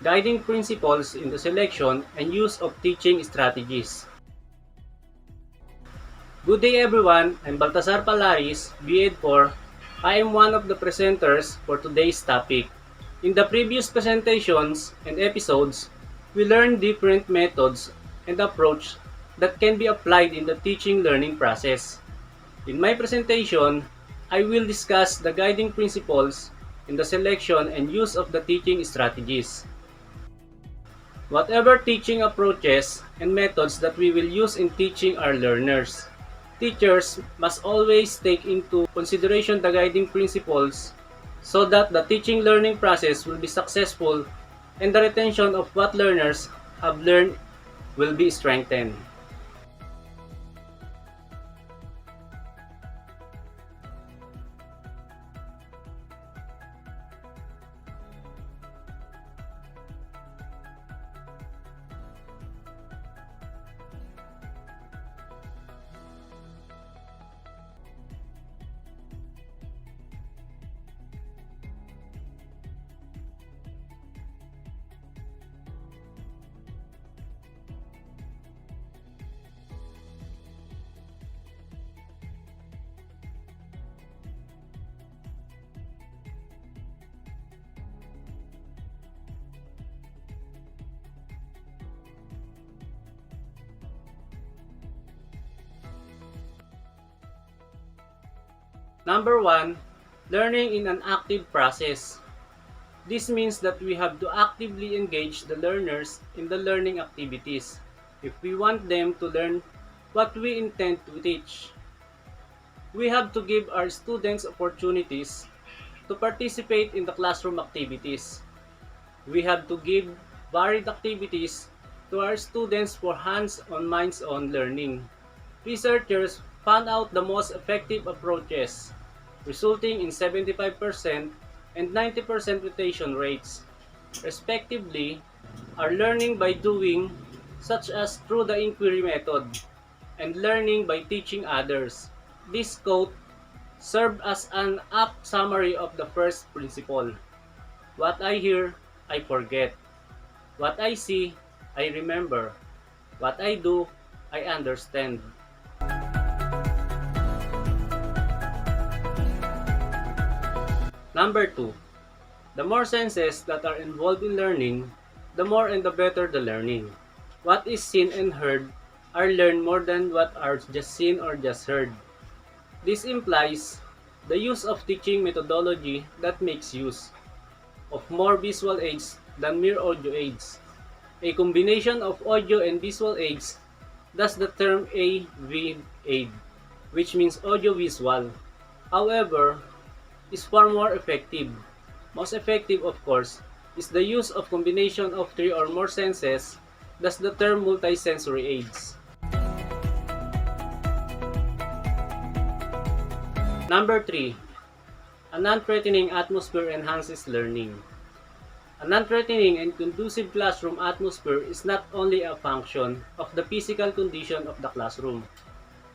Guiding principles in the selection and use of teaching strategies. Good day everyone, I'm Baltasar Palaris, BEd 4. I am one of the presenters for today's topic. In the previous presentations and episodes, we learned different methods and approach that can be applied in the teaching learning process. In my presentation, I will discuss the guiding principles in the selection and use of the teaching strategies. Whatever teaching approaches and methods that we will use in teaching our learners, teachers must always take into consideration the guiding principles so that the teaching learning process will be successful and the retention of what learners have learned will be strengthened. Number 1, learning in an active process. This means that we have to actively engage the learners in the learning activities if we want them to learn what we intend to teach. We have to give our students opportunities to participate in the classroom activities. We have to give varied activities to our students for hands-on minds-on learning. Researchers found out the most effective approaches, resulting in 75% and 90% retention rates, respectively, are learning by doing, such as through the inquiry method, and learning by teaching others. This quote served as an apt summary of the first principle. What I hear, I forget. What I see, I remember. What I do, I understand. Number 2. The more senses that are involved in learning, the more and the better the learning. What is seen and heard are learned more than what are just seen or just heard. This implies the use of teaching methodology that makes use of more visual aids than mere audio aids. A combination of audio and visual aids, thus the term AV aid, which means audio-visual. However, is far more effective. Most effective, of course, is the use of combination of 3 or more senses, thus the term multisensory aids. Number 3. A non-threatening atmosphere enhances learning. A non-threatening and conducive classroom atmosphere is not only a function of the physical condition of the classroom,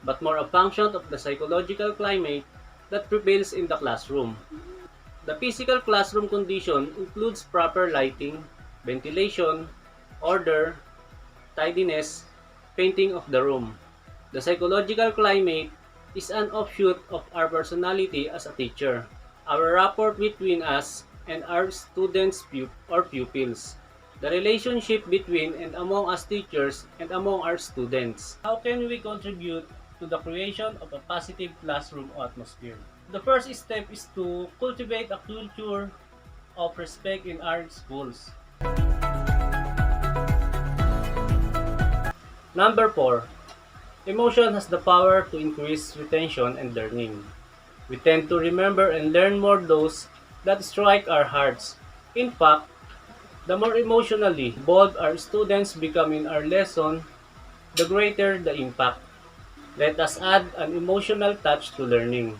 but more a function of the psychological climate that prevails in the classroom. The physical classroom condition includes proper lighting, ventilation, order, tidiness, painting of the room. The psychological climate is an offshoot of our personality as a teacher, our rapport between us and our students or pupils, the relationship between and among us teachers and among our students. How can we contribute to the creation of a positive classroom atmosphere? The first step is to cultivate a culture of respect in our schools. Number 4. Emotion has the power to increase retention and learning. We tend to remember and learn more those that strike our hearts. In fact, the more emotionally involved our students become in our lesson, the greater the impact. Let us add an emotional touch to learning.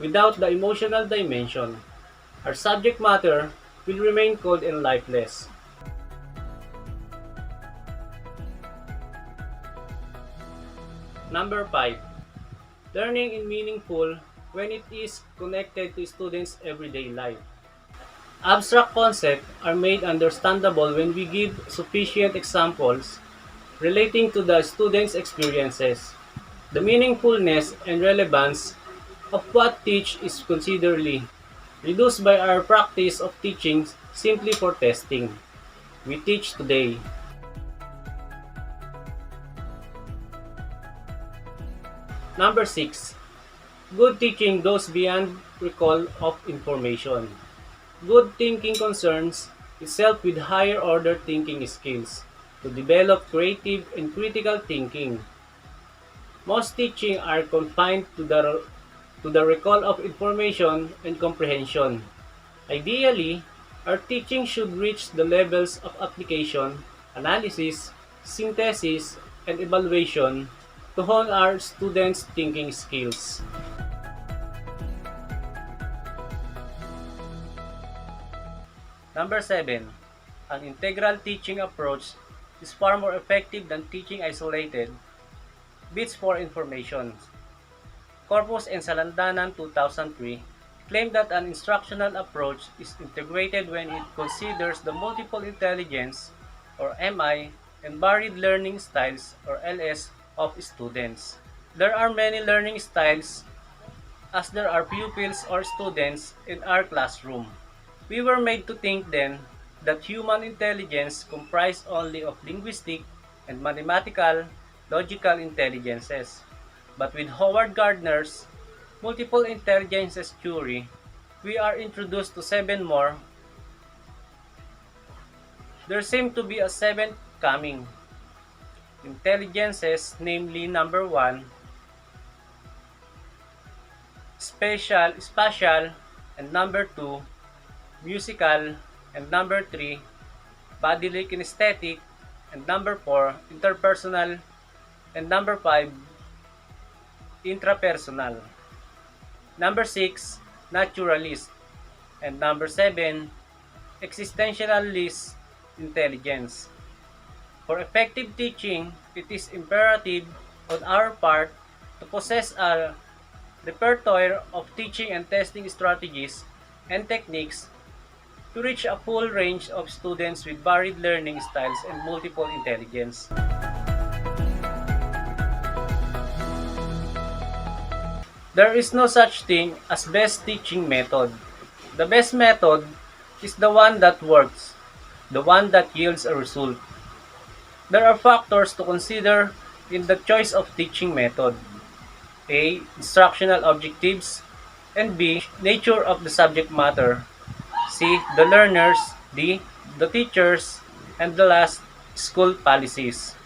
Without the emotional dimension, our subject matter will remain cold and lifeless. Number 5. Learning is meaningful when it is connected to students' everyday life. Abstract concepts are made understandable when we give sufficient examples relating to the student's experiences. The meaningfulness and relevance of what teach is considerably reduced by our practice of teaching simply for testing. We teach today. Number 6. Good teaching goes beyond recall of information. Good thinking concerns itself with higher order thinking skills to develop creative and critical thinking. Most teaching are confined to the recall of information and comprehension. Ideally, our teaching should reach the levels of application, analysis, synthesis, and evaluation to hone our students' thinking skills. Number 7. An integral teaching approach is far more effective than teaching isolated bits for information. Corpus and Salandanan 2003 claim that an instructional approach is integrated when it considers the multiple intelligence or MI and varied learning styles or LS of students. There are many learning styles as there are pupils or students in our classroom. We were made to think then that human intelligence comprised only of linguistic and mathematical, logical intelligences. But with Howard Gardner's multiple intelligences theory, we are introduced to 7 more. There seem to be a 7th coming. Intelligences, namely number 1, spatial, and number 2, musical, and number 3, bodily kinesthetic, and number 4, interpersonal, and number 5, intrapersonal. Number 6, naturalist, and number 7, existentialist intelligence. For effective teaching, it is imperative on our part to possess a repertoire of teaching and testing strategies and techniques to reach a full range of students with varied learning styles and multiple intelligence. There is no such thing as best teaching method. The best method is the one that works, the one that yields a result. There are factors to consider in the choice of teaching method. A. Instructional objectives, and B. Nature of the subject matter. C. The learners. D. The teachers. And the last, school policies.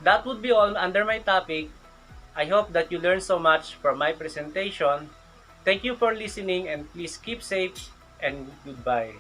That would be all under my topic. I hope that you learned so much from my presentation. Thank you for listening and please keep safe and goodbye.